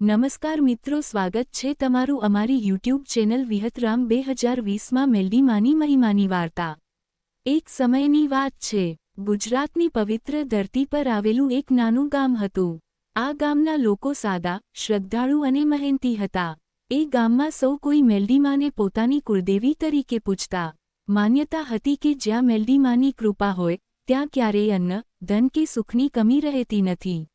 નમસ્કાર મિત્રો, સ્વાગત છે તમારું અમારી યુટ્યુબ ચેનલ વિહતરામ 2020માં મેલડી માની મહિમાની વાર્તા। એક સમયની વાત છે, ગુજરાતની પવિત્ર ધરતી પર આવેલું એક નાનું ગામ હતું। આ ગામના લોકો સાદા, શ્રદ્ધાળુ અને મહેનતી હતા। એ ગામમાં સૌ કોઈ મેલડી માને પોતાની કુળદેવી તરીકે પૂજતા। માન્યતા હતી કે જ્યાં મેલડી માની કૃપા હોય ત્યાં ક્યારેય અન્ન, ધન કે સુખની કમી રહેતી નથી।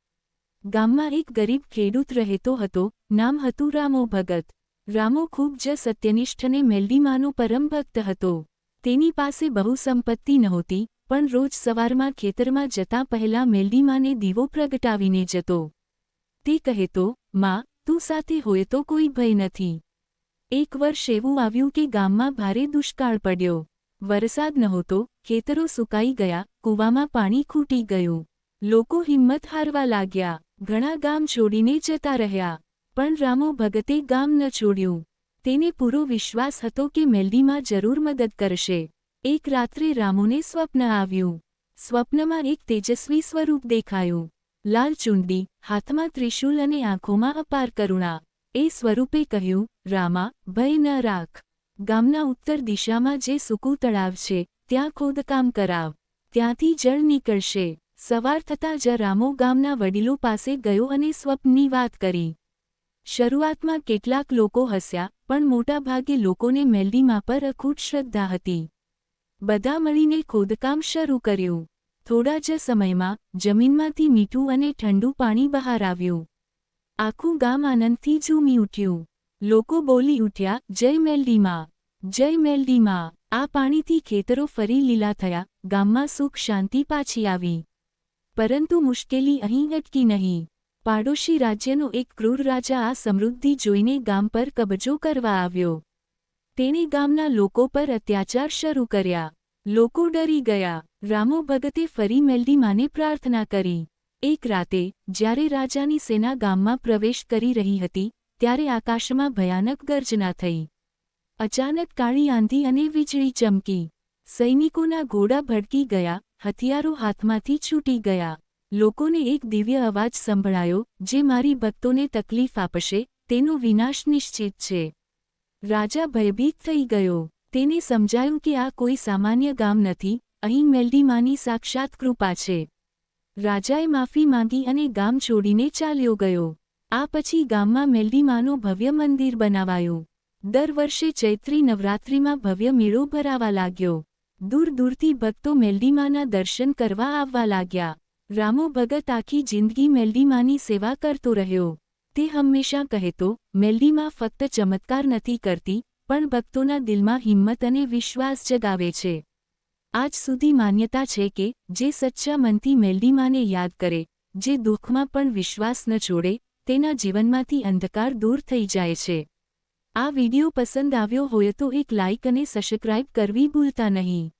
ગામમાં એક ગરીબ ખેડૂત રહેતો હતો, નામ હતું રામો ભગત। રામો ખૂબ જ સત્યનિષ્ઠ અને મેલડી માનો પરમ ભક્ત હતો। તેની પાસે બહુ સંપત્તિ નહોતી, પણ રોજ સવારમાં ખેતરમાં જતાં પહેલાં મેલડી માને દીવો પ્રગટાવીને જતો। તે કહેતો, માં, તું સાથે હોય તો કોઈ ભય નથી। એક વર્ષ એવું આવ્યું કે ગામમાં ભારે દુષ્કાળ પડ્યો। વરસાદ નહોતો, ખેતરો સુકાઈ ગયા, કૂવામાં પાણી ખૂટી ગયું। લોકો હિંમત હારવા લાગ્યા, ઘણા ગામ છોડીને જતા રહ્યા। પણ રામો ભગતે ગામ ન છોડ્યું। તેને પૂરો વિશ્વાસ હતો કે મેલડી માં જરૂર મદદ કરશે। એક રાત્રે રામોને સ્વપ્ન આવ્યું। સ્વપ્નમાં એક તેજસ્વી સ્વરૂપ દેખાયું। લાલ ચૂંદડી, હાથમાં ત્રિશૂલ અને આંખોમાં અપાર કરુણા। એ સ્વરૂપે કહ્યું, રામા, ભય ન રાખ। ગામના ઉત્તર દિશામાં જે સૂકું તળાવ છે ત્યાં ખોદકામ કરાવ, ત્યાંથી જળ નીકળશે। સવાર થતાં જ રામો ગામના વડીલો પાસે ગયો અને સ્વપ્નની વાત કરી। શરૂઆતમાં કેટલાક લોકો હસ્યા, પણ મોટાભાગે લોકોને મેલડી મા પર અખૂટ શ્રદ્ધા હતી। બધા મળીને ખોદકામ શરૂ કર્યું। થોડા જ સમયમાં જમીનમાંથી મીઠું અને ઠંડુ પાણી બહાર આવ્યું। આખું ગામ આનંદથી ઝૂમી ઉઠ્યું। લોકો બોલી ઉઠ્યા, જય મેલડી મા, જય મેલડી મા। આ પાણીથી ખેતરો ફરી લીલા થયા, ગામમાં સુખ શાંતિ પાછી આવી। પરંતુ મુશ્કેલી અહીં અટકી નહીં। પાડોશી રાજ્યનો એક ક્રૂર રાજા આ સમૃદ્ધિ જોઈને ગામ પર કબજો કરવા આવ્યો। તેણે ગામના લોકો પર અત્યાચાર શરૂ કર્યા। લોકો ડરી ગયા। રામો ભગતે ફરી મેલડી માને પ્રાર્થના કરી। એક રાતે, જ્યારે રાજાની સેના ગામમાં પ્રવેશ કરી રહી હતી, ત્યારે આકાશમાં ભયાનક ગર્જના થઈ। અચાનક કાળી આંધી અને વીજળી ચમકી। સૈનિકોના ઘોડા ભડકી ગયા, હથિયારો હાથમાંથી છૂટી ગયા। લોકોને એક દિવ્ય અવાજ સંભળાયો, જે મારી ભક્તોને તકલીફ આપશે, તેનો વિનાશ નિશ્ચિત છે। રાજા ભયભીત થઈ ગયો। તેને સમજાયું કે આ કોઈ સામાન્ય ગામ નથી, અહીં મેલડી માની સાક્ષાત કૃપા છે। રાજાએ માફી માંગી અને ગામ છોડીને ચાલ્યો ગયો। આ પછી ગામમાં મેલડી માનો ભવ્ય મંદિર બનાવાયું। દર વર્ષે ચૈત્રી નવરાત્રિમાં ભવ્ય મેળો ભરાવા લાગ્યો। દૂર દૂરથી ભક્તો મેલડી માના દર્શન કરવા આવવા લાગ્યા। રામો ભગત આખી જિંદગી મેલડી માની સેવા કરતો રહ્યો। તે હંમેશા કહેતો, મેલડી માં ફક્ત ચમત્કાર નથી કરતી, પણ ભક્તોના દિલમાં હિંમત અને વિશ્વાસ જગાવે છે। આજ સુધી માન્યતા છે કે જે સચ્ચા મનથી મેલડી માને યાદ કરે, જે દુઃખમાં પણ વિશ્વાસ ન છોડે, તેના જીવનમાંથી અંધકાર દૂર થઈ જાય છે। આ વિડિયો પસંદ આવ્યો હોય તો એક લાઇક અને સબસ્ક્રાઇબ કરવી ભૂલતા નહીં।